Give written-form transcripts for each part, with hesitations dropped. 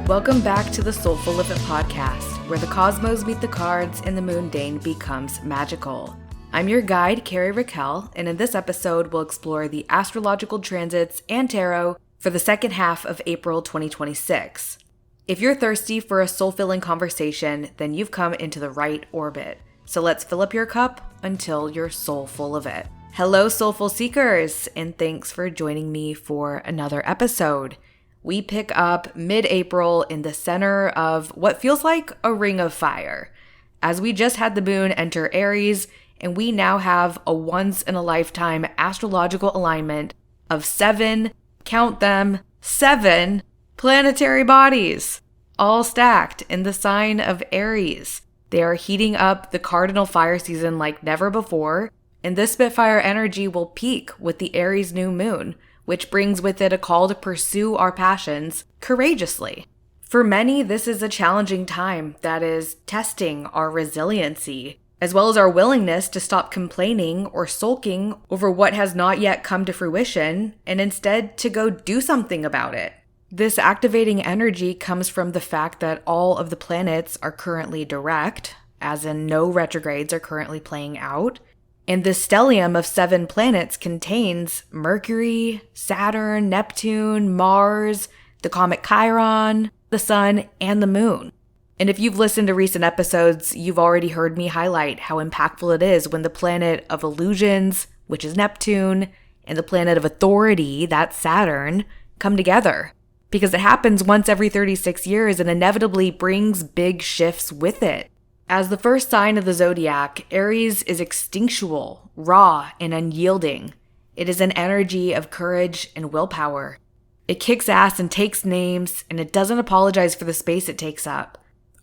Welcome back to the Soulful podcast, where the cosmos meet the cards and the mundane becomes magical. I'm your guide, Carrie Raquel, and in this episode, we'll explore the astrological transits and tarot for the second half of April 2026. If you're thirsty for a soul-filling conversation, then you've come into the right orbit. So let's fill up your cup until you're soul full of it. Hello, Soulful Seekers, and thanks for joining me for another episode. We pick up mid-April in the center of what feels like a ring of fire, as we just had the moon enter Aries, and we now have a once-in-a-lifetime astrological alignment of 7, count them, 7 planetary bodies, all stacked in the sign of Aries. They are heating up the cardinal fire season like never before, and this Spitfire energy will peak with the Aries New Moon, which brings with it a call to pursue our passions courageously. For many, this is a challenging time that is testing our resiliency, as well as our willingness to stop complaining or sulking over what has not yet come to fruition, and instead to go do something about it. This activating energy comes from the fact that all of the planets are currently direct, as in no retrogrades are currently playing out. And this stellium of 7 planets contains Mercury, Saturn, Neptune, Mars, the comet Chiron, the Sun, and the Moon. And if you've listened to recent episodes, you've already heard me highlight how impactful it is when the planet of illusions, which is Neptune, and the planet of authority, that's Saturn, come together. Because it happens once every 36 years and inevitably brings big shifts with it. As the first sign of the zodiac, Aries is instinctual, raw, and unyielding. It is an energy of courage and willpower. It kicks ass and takes names, and it doesn't apologize for the space it takes up.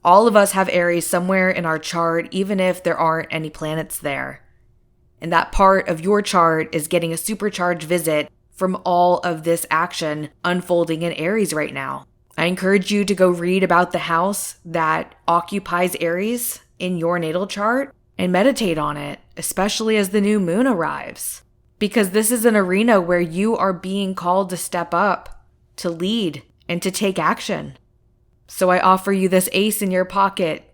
All of us have Aries somewhere in our chart, even if there aren't any planets there. And that part of your chart is getting a supercharged visit from all of this action unfolding in Aries right now. I encourage you to go read about the house that occupies Aries in your natal chart and meditate on it, especially as the new moon arrives. Because this is an arena where you are being called to step up, to lead, and to take action. So I offer you this ace in your pocket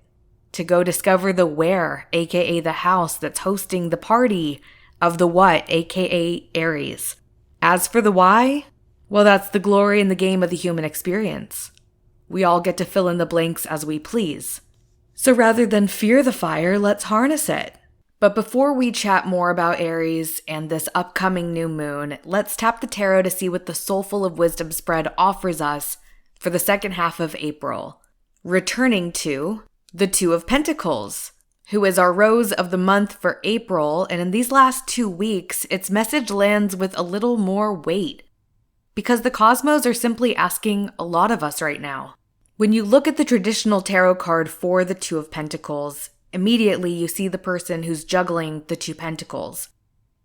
to go discover the where, aka the house that's hosting the party of the what, aka Aries. As for the why, well, that's the glory in the game of the human experience. We all get to fill in the blanks as we please. So rather than fear the fire, let's harness it. But before we chat more about Aries and this upcoming new moon, let's tap the tarot to see what the Soulful of Wisdom spread offers us for the second half of April. Returning to the Two of Pentacles, who is our rose of the month for April, and in these last 2 weeks, its message lands with a little more weight. Because the cosmos are simply asking a lot of us right now. When you look at the traditional tarot card for the Two of Pentacles, immediately you see the person who's juggling the 2 pentacles.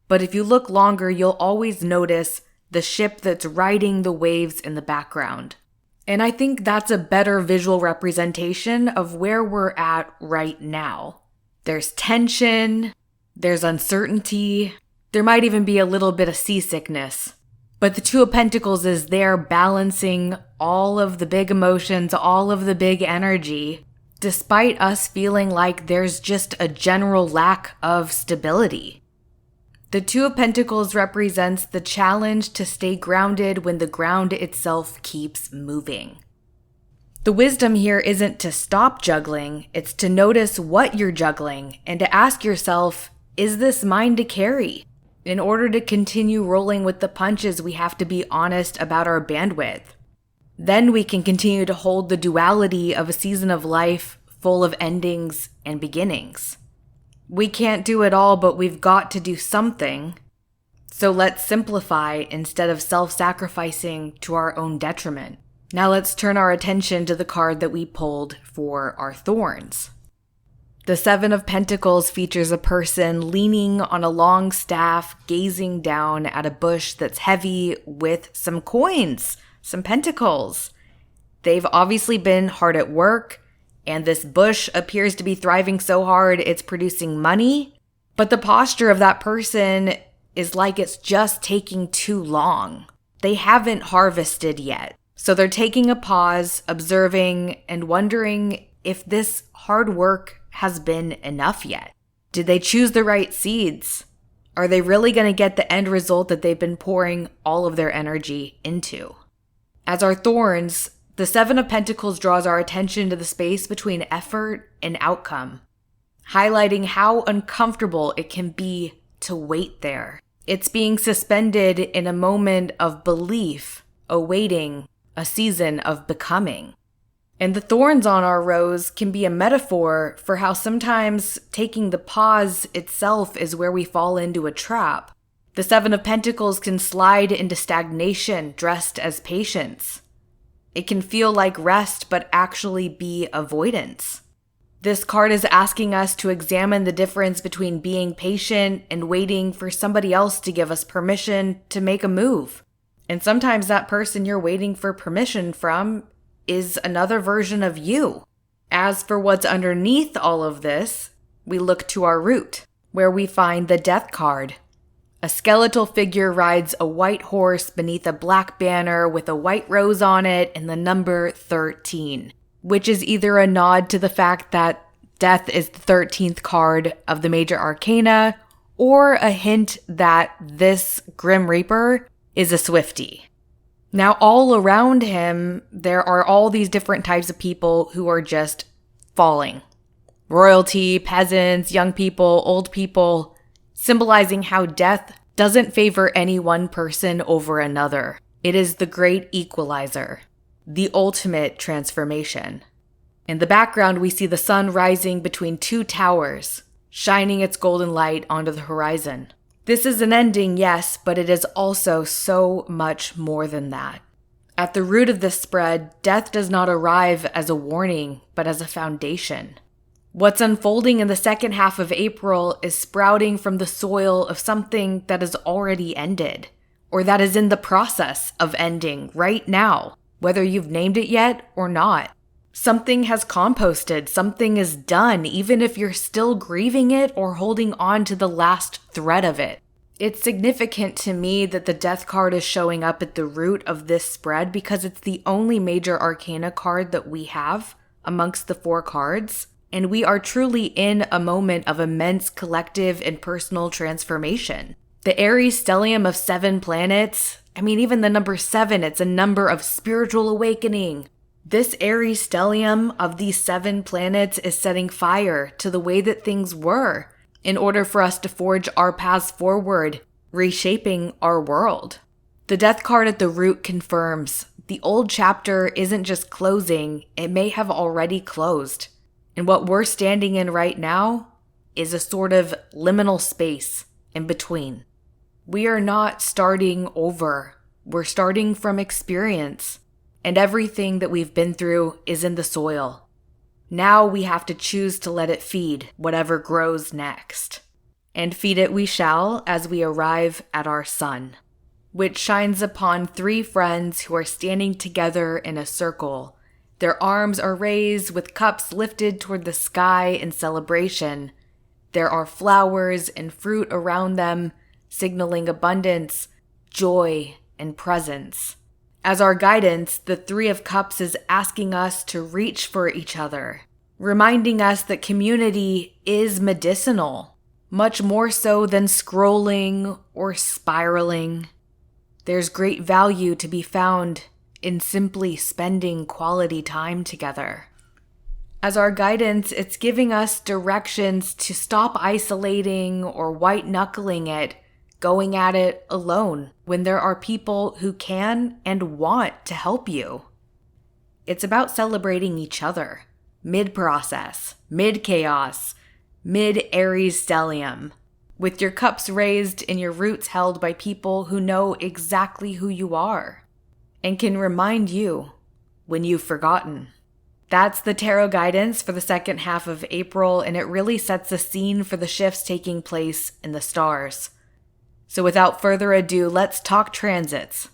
But if you look longer, you'll always notice the ship that's riding the waves in the background. And I think that's a better visual representation of where we're at right now. There's tension, there's uncertainty, there might even be a little bit of seasickness. But the Two of Pentacles is there balancing all of the big emotions, all of the big energy, despite us feeling like there's just a general lack of stability. The Two of Pentacles represents the challenge to stay grounded when the ground itself keeps moving. The wisdom here isn't to stop juggling, it's to notice what you're juggling and to ask yourself, is this mine to carry? In order to continue rolling with the punches, we have to be honest about our bandwidth. Then we can continue to hold the duality of a season of life full of endings and beginnings. We can't do it all, but we've got to do something. So let's simplify instead of self-sacrificing to our own detriment. Now let's turn our attention to the card that we pulled for our Thorns. The 7 of Pentacles features a person leaning on a long staff, gazing down at a bush that's heavy with some coins, some pentacles. They've obviously been hard at work, and this bush appears to be thriving so hard it's producing money. But the posture of that person is like it's just taking too long. They haven't harvested yet. So they're taking a pause, observing, and wondering if this hard work has been enough yet. Did they choose the right seeds? Are they really going to get the end result that they've been pouring all of their energy into? As our Thorns, the Seven of Pentacles draws our attention to the space between effort and outcome, highlighting how uncomfortable it can be to wait there. It's being suspended in a moment of belief, awaiting a season of becoming. And the thorns on our rose can be a metaphor for how sometimes taking the pause itself is where we fall into a trap. The Seven of Pentacles can slide into stagnation dressed as patience. It can feel like rest but actually be avoidance. This card is asking us to examine the difference between being patient and waiting for somebody else to give us permission to make a move. And sometimes that person you're waiting for permission from is another version of you. As for what's underneath all of this, we look to our root, where we find the Death card. A skeletal figure rides a white horse beneath a black banner with a white rose on it and the number 13, which is either a nod to the fact that Death is the 13th card of the major arcana, or a hint that this Grim Reaper is a Swiftie. Now, all around him, there are all these different types of people who are just falling. Royalty, peasants, young people, old people, symbolizing how death doesn't favor any one person over another. It is the great equalizer, the ultimate transformation. In the background, we see the sun rising between two towers, shining its golden light onto the horizon. This is an ending, yes, but it is also so much more than that. At the root of this spread, death does not arrive as a warning, but as a foundation. What's unfolding in the second half of April is sprouting from the soil of something that has already ended, or that is in the process of ending right now, whether you've named it yet or not. Something has composted, something is done, even if you're still grieving it or holding on to the last thread of it. It's significant to me that the Death card is showing up at the root of this spread because it's the only major arcana card that we have amongst the 4 cards, and we are truly in a moment of immense collective and personal transformation. The Aries Stellium of 7 planets, even the number 7, it's a number of spiritual awakening. This Aries stellium of these 7 planets is setting fire to the way that things were in order for us to forge our paths forward, reshaping our world. The Death card at the root confirms the old chapter isn't just closing, it may have already closed. And what we're standing in right now is a sort of liminal space in between. We are not starting over, we're starting from experience. And everything that we've been through is in the soil. Now we have to choose to let it feed whatever grows next. And feed it we shall as we arrive at our sun, which shines upon 3 friends who are standing together in a circle. Their arms are raised with cups lifted toward the sky in celebration. There are flowers and fruit around them, signaling abundance, joy, and presence. As our guidance, the 3 of Cups is asking us to reach for each other, reminding us that community is medicinal, much more so than scrolling or spiraling. There's great value to be found in simply spending quality time together. As our guidance, it's giving us directions to stop isolating or white-knuckling it, going at it alone when there are people who can and want to help you. It's about celebrating each other, mid-process, mid-chaos, mid-Aries stellium, with your cups raised and your roots held by people who know exactly who you are and can remind you when you've forgotten. That's the tarot guidance for the second half of April, and it really sets the scene for the shifts taking place in the stars. So without further ado, let's talk transits,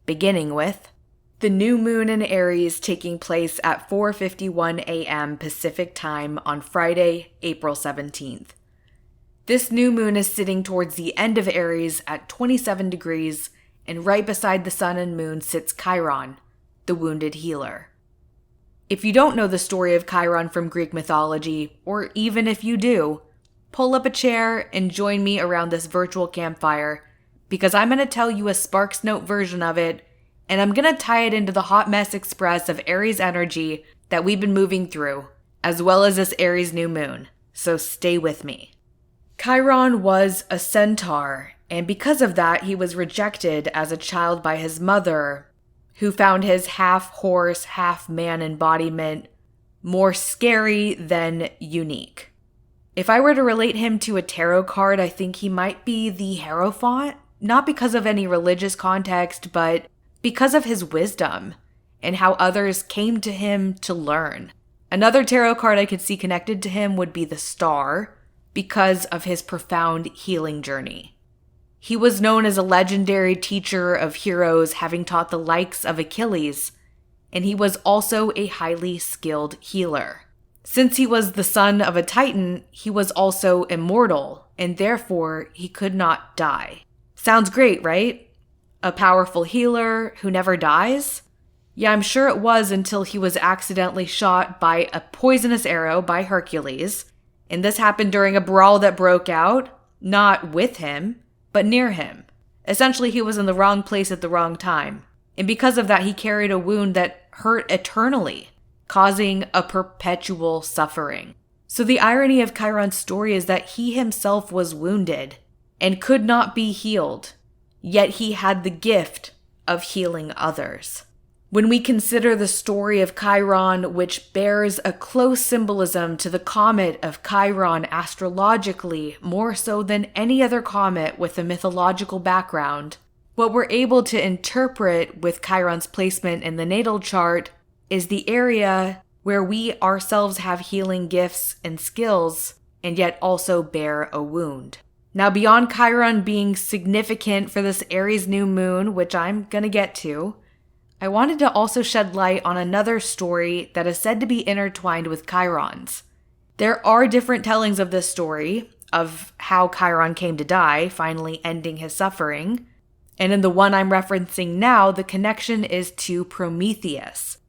beginning with the new moon in Aries taking place at 4:51 a.m. Pacific time on Friday, April 17th. This new moon is sitting towards the end of Aries at 27 degrees, and right beside the sun and moon sits Chiron, the wounded healer. If you don't know the story of Chiron from Greek mythology, or even if you do, pull up a chair and join me around this virtual campfire, because I'm going to tell you a Sparks Note version of it, and I'm going to tie it into the hot mess express of Aries energy that we've been moving through, as well as this Aries New Moon. So stay with me. Chiron was a centaur, and because of that, he was rejected as a child by his mother, who found his half-horse, half-man embodiment more scary than unique. If I were to relate him to a tarot card, I think he might be the Hierophant, not because of any religious context, but because of his wisdom and how others came to him to learn. Another tarot card I could see connected to him would be the Star, because of his profound healing journey. He was known as a legendary teacher of heroes, having taught the likes of Achilles, and he was also a highly skilled healer. Since he was the son of a Titan, he was also immortal, and therefore he could not die. Sounds great, right? A powerful healer who never dies? Yeah, I'm sure it was until he was accidentally shot by a poisonous arrow by Hercules, and this happened during a brawl that broke out, not with him, but near him. Essentially, he was in the wrong place at the wrong time. And because of that, he carried a wound that hurt eternally, causing a perpetual suffering. So the irony of Chiron's story is that he himself was wounded and could not be healed, yet he had the gift of healing others. When we consider the story of Chiron, which bears a close symbolism to the comet of Chiron astrologically, more so than any other comet with a mythological background, what we're able to interpret with Chiron's placement in the natal chart is the area where we ourselves have healing gifts and skills, and yet also bear a wound. Now, beyond Chiron being significant for this Aries New Moon, which I'm gonna get to, I wanted to also shed light on another story that is said to be intertwined with Chiron's. There are different tellings of this story, of how Chiron came to die, finally ending his suffering. And in the one I'm referencing now, the connection is to Prometheus.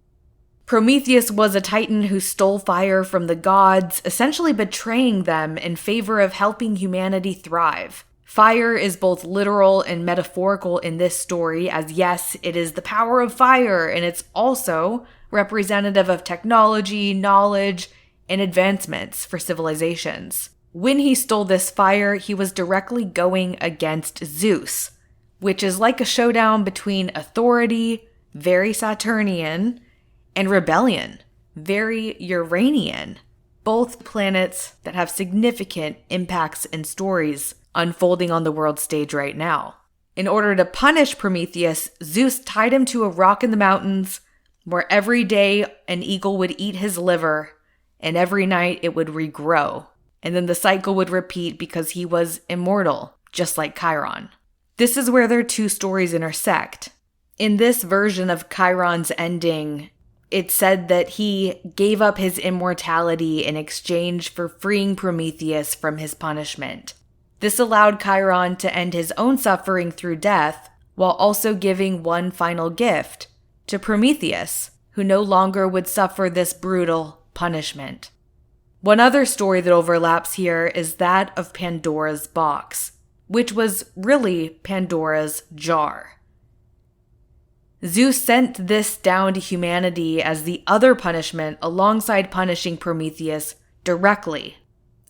Prometheus was a Titan who stole fire from the gods, essentially betraying them in favor of helping humanity thrive. Fire is both literal and metaphorical in this story, as yes, it is the power of fire, and it's also representative of technology, knowledge, and advancements for civilizations. When he stole this fire, he was directly going against Zeus, which is like a showdown between authority, very Saturnian, and rebellion, very Uranian, both planets that have significant impacts and stories unfolding on the world stage right now. In order to punish Prometheus, Zeus tied him to a rock in the mountains where every day an eagle would eat his liver and every night it would regrow. And then the cycle would repeat because he was immortal, just like Chiron. This is where their two stories intersect. In this version of Chiron's ending, it said that he gave up his immortality in exchange for freeing Prometheus from his punishment. This allowed Chiron to end his own suffering through death, while also giving one final gift to Prometheus, who no longer would suffer this brutal punishment. One other story that overlaps here is that of Pandora's box, which was really Pandora's jar. Zeus sent this down to humanity as the other punishment alongside punishing Prometheus directly.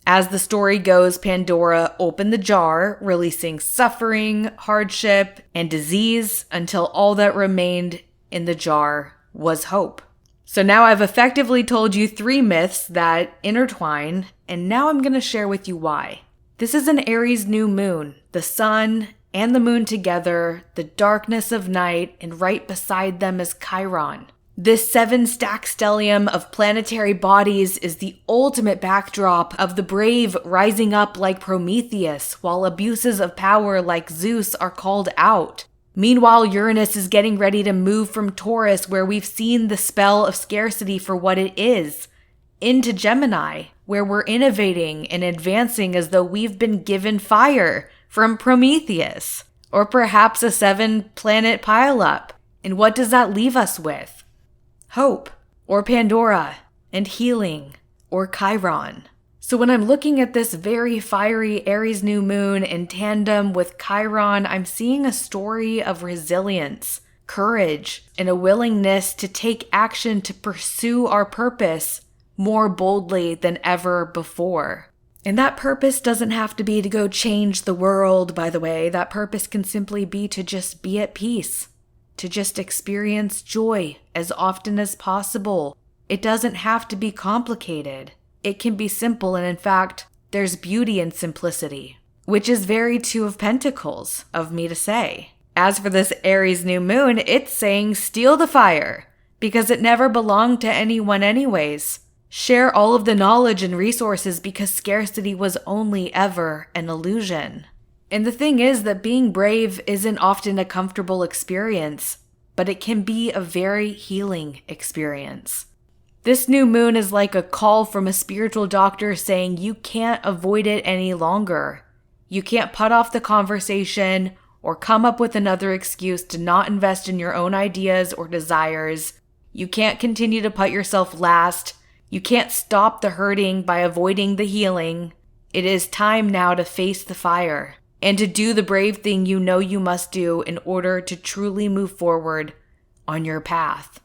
As the story goes, Pandora opened the jar, releasing suffering, hardship, and disease until all that remained in the jar was hope. So now I've effectively told you 3 myths that intertwine, and now I'm going to share with you why. This is an Aries new moon, the sun and the moon together, the darkness of night, and right beside them is Chiron. This 7-stack stellium of planetary bodies is the ultimate backdrop of the brave rising up like Prometheus, while abuses of power like Zeus are called out. Meanwhile, Uranus is getting ready to move from Taurus, where we've seen the spell of scarcity for what it is, into Gemini, where we're innovating and advancing as though we've been given fire from Prometheus, or perhaps a 7-planet pileup. And what does that leave us with? Hope, or Pandora, and healing, or Chiron. So when I'm looking at this very fiery Aries New Moon in tandem with Chiron, I'm seeing a story of resilience, courage, and a willingness to take action to pursue our purpose more boldly than ever before. And that purpose doesn't have to be to go change the world, by the way. That purpose can simply be to just be at peace, to just experience joy as often as possible. It doesn't have to be complicated. It can be simple, and in fact, there's beauty in simplicity, which is very Two of Pentacles of me to say. As for this Aries New Moon, it's saying steal the fire, because it never belonged to anyone anyways. Share all of the knowledge and resources because scarcity was only ever an illusion. And the thing is that being brave isn't often a comfortable experience, but it can be a very healing experience. This new moon is like a call from a spiritual doctor saying you can't avoid it any longer. You can't put off the conversation or come up with another excuse to not invest in your own ideas or desires. You can't continue to put yourself last. You can't stop the hurting by avoiding the healing. It is time now to face the fire and to do the brave thing you know you must do in order to truly move forward on your path.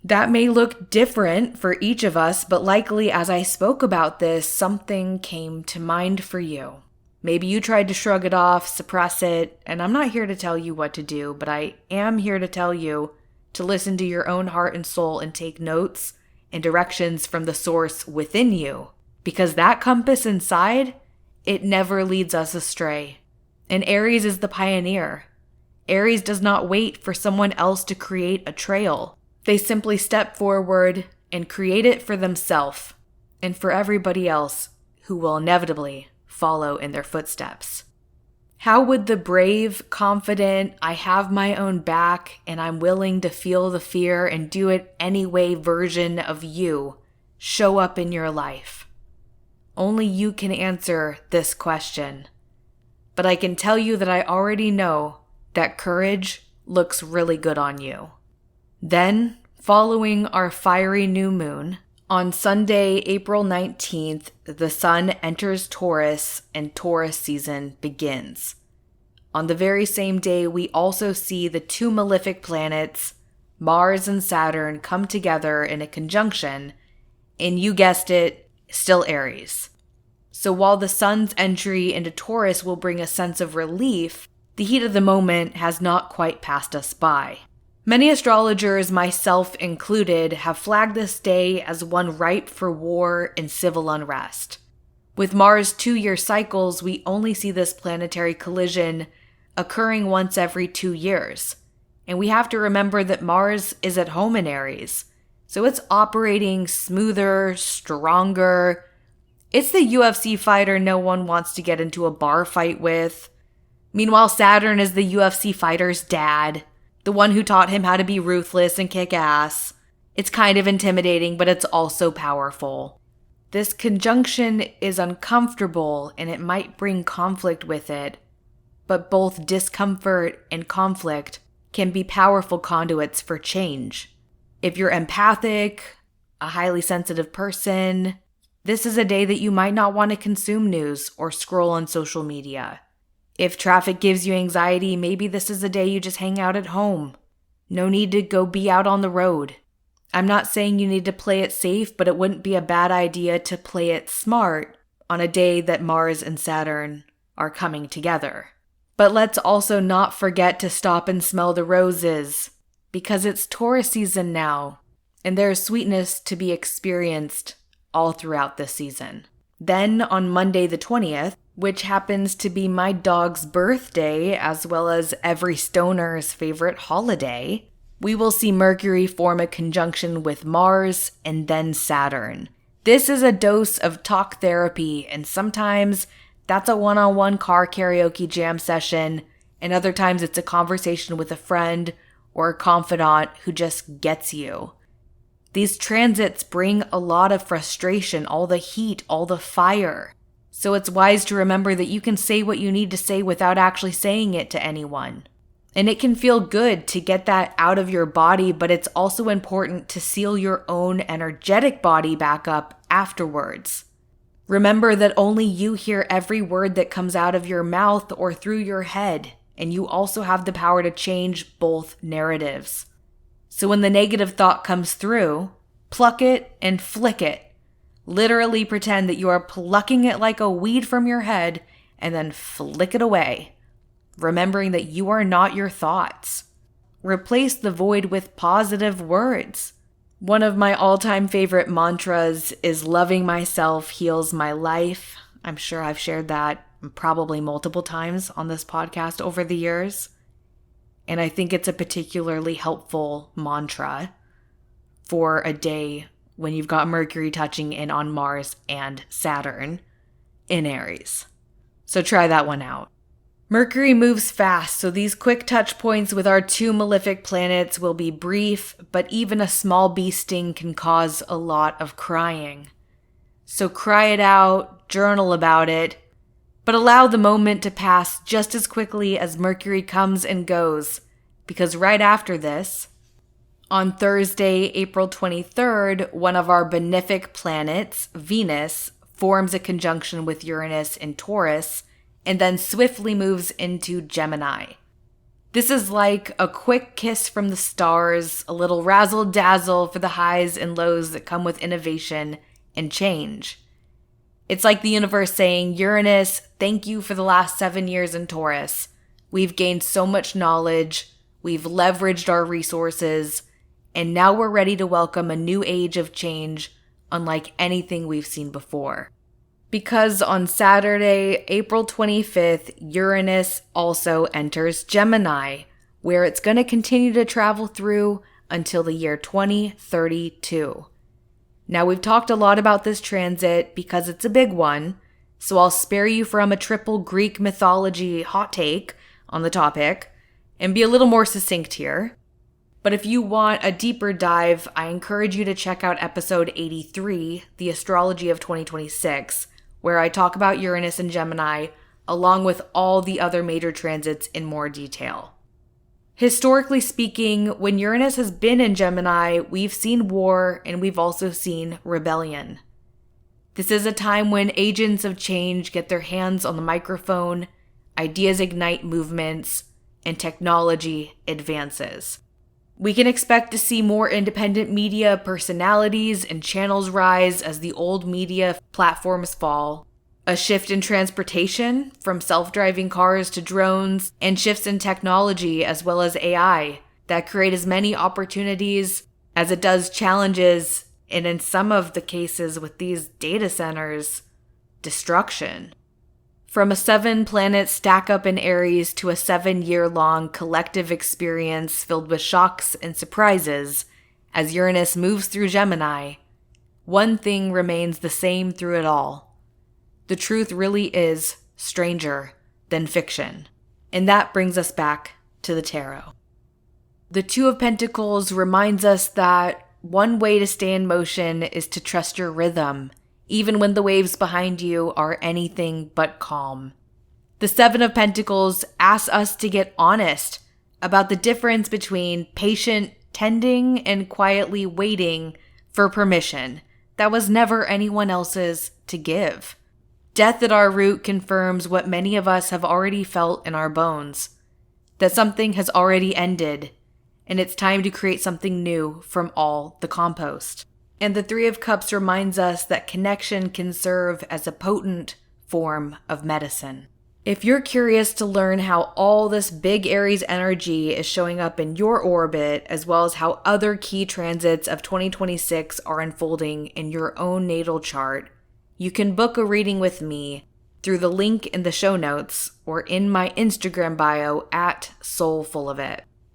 That may look different for each of us, but likely as I spoke about this, something came to mind for you. Maybe you tried to shrug it off, suppress it, and I'm not here to tell you what to do, but I am here to tell you to listen to your own heart and soul and take notes and directions from the source within you, because that compass inside, it never leads us astray. And Aries is the pioneer. Aries does not wait for someone else to create a trail. They simply step forward and create it for themselves and for everybody else who will inevitably follow in their footsteps. How would the brave, confident, I have my own back and I'm willing to feel the fear and do it anyway version of you show up in your life? Only you can answer this question. But I can tell you that I already know that courage looks really good on you. Then, following our fiery new moon, on Sunday, April 19th, the sun enters Taurus and Taurus season begins. On the very same day, we also see the two malefic planets, Mars and Saturn, come together in a conjunction, and you guessed it, still Aries. So while the sun's entry into Taurus will bring a sense of relief, the heat of the moment has not quite passed us by. Many astrologers, myself included, have flagged this day as one ripe for war and civil unrest. With Mars' 2-year cycles, we only see this planetary collision occurring once every 2 years. And we have to remember that Mars is at home in Aries, so it's operating smoother, stronger. It's the UFC fighter no one wants to get into a bar fight with. Meanwhile, Saturn is the UFC fighter's dad, the one who taught him how to be ruthless and kick ass. It's kind of intimidating, but it's also powerful. This conjunction is uncomfortable and it might bring conflict with it, but both discomfort and conflict can be powerful conduits for change. If you're empathic, a highly sensitive person, this is a day that you might not want to consume news or scroll on social media. If traffic gives you anxiety, maybe this is a day you just hang out at home. No need to go be out on the road. I'm not saying you need to play it safe, but it wouldn't be a bad idea to play it smart on a day that Mars and Saturn are coming together. But let's also not forget to stop and smell the roses, because it's Taurus season now, and there's sweetness to be experienced all throughout this season. Then on Monday the 20th, which happens to be my dog's birthday as well as every stoner's favorite holiday, we will see Mercury form a conjunction with Mars and then Saturn. This is a dose of talk therapy, and sometimes that's a one-on-one car karaoke jam session, and other times it's a conversation with a friend or a confidant who just gets you. These transits bring a lot of frustration, all the heat, all the fire. So it's wise to remember that you can say what you need to say without actually saying it to anyone. And it can feel good to get that out of your body, but it's also important to seal your own energetic body back up afterwards. Remember that only you hear every word that comes out of your mouth or through your head, and you also have the power to change both narratives. So when the negative thought comes through, pluck it and flick it. Literally pretend that you are plucking it like a weed from your head and then flick it away, remembering that you are not your thoughts. Replace the void with positive words. One of my all-time favorite mantras is loving myself heals my life. I'm sure I've shared that probably multiple times on this podcast over the years. And I think it's a particularly helpful mantra for a day when you've got Mercury touching in on Mars and Saturn in Aries. So try that one out. Mercury moves fast, so these quick touch points with our two malefic planets will be brief, but even a small bee sting can cause a lot of crying. So cry it out, journal about it, but allow the moment to pass just as quickly as Mercury comes and goes, because right after this, on Thursday, April 23rd, one of our benefic planets, Venus, forms a conjunction with Uranus in Taurus, and then swiftly moves into Gemini. This is like a quick kiss from the stars, a little razzle-dazzle for the highs and lows that come with innovation and change. It's like the universe saying, Uranus, thank you for the last 7 years in Taurus. We've gained so much knowledge, we've leveraged our resources, and now we're ready to welcome a new age of change unlike anything we've seen before. Because on Saturday, April 25th, Uranus also enters Gemini, where it's going to continue to travel through until the year 2032. Now, we've talked a lot about this transit because it's a big one, so I'll spare you from a triple Greek mythology hot take on the topic and be a little more succinct here. But if you want a deeper dive, I encourage you to check out episode 83, The Astrology of 2026, where I talk about Uranus and Gemini, along with all the other major transits in more detail. Historically speaking, when Uranus has been in Gemini, we've seen war and we've also seen rebellion. This is a time when agents of change get their hands on the microphone, ideas ignite movements, and technology advances. We can expect to see more independent media personalities and channels rise as the old media platforms fall, a shift in transportation from self-driving cars to drones, and shifts in technology as well as AI that create as many opportunities as it does challenges, and in some of the cases with these data centers, destruction. From a 7-planet stack-up in Aries to a 7-year-long collective experience filled with shocks and surprises, as Uranus moves through Gemini, one thing remains the same through it all. The truth really is stranger than fiction. And that brings us back to the tarot. The Two of Pentacles reminds us that one way to stay in motion is to trust your rhythm, even when the waves behind you are anything but calm. The Seven of Pentacles asks us to get honest about the difference between patient tending and quietly waiting for permission that was never anyone else's to give. Death at our root confirms what many of us have already felt in our bones, that something has already ended, and it's time to create something new from all the compost. And the Three of Cups reminds us that connection can serve as a potent form of medicine. If you're curious to learn how all this big Aries energy is showing up in your orbit, as well as how other key transits of 2026 are unfolding in your own natal chart, you can book a reading with me through the link in the show notes or in my Instagram bio at Soulful.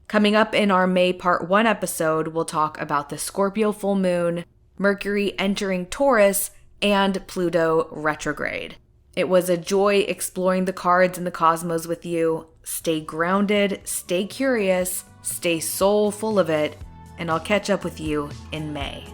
Coming up in our May Part 1 episode, we'll talk about the Scorpio full moon, Mercury entering Taurus, and Pluto retrograde. It was a joy exploring the cards and the cosmos with you. Stay grounded, stay curious, stay soulful, and I'll catch up with you in May.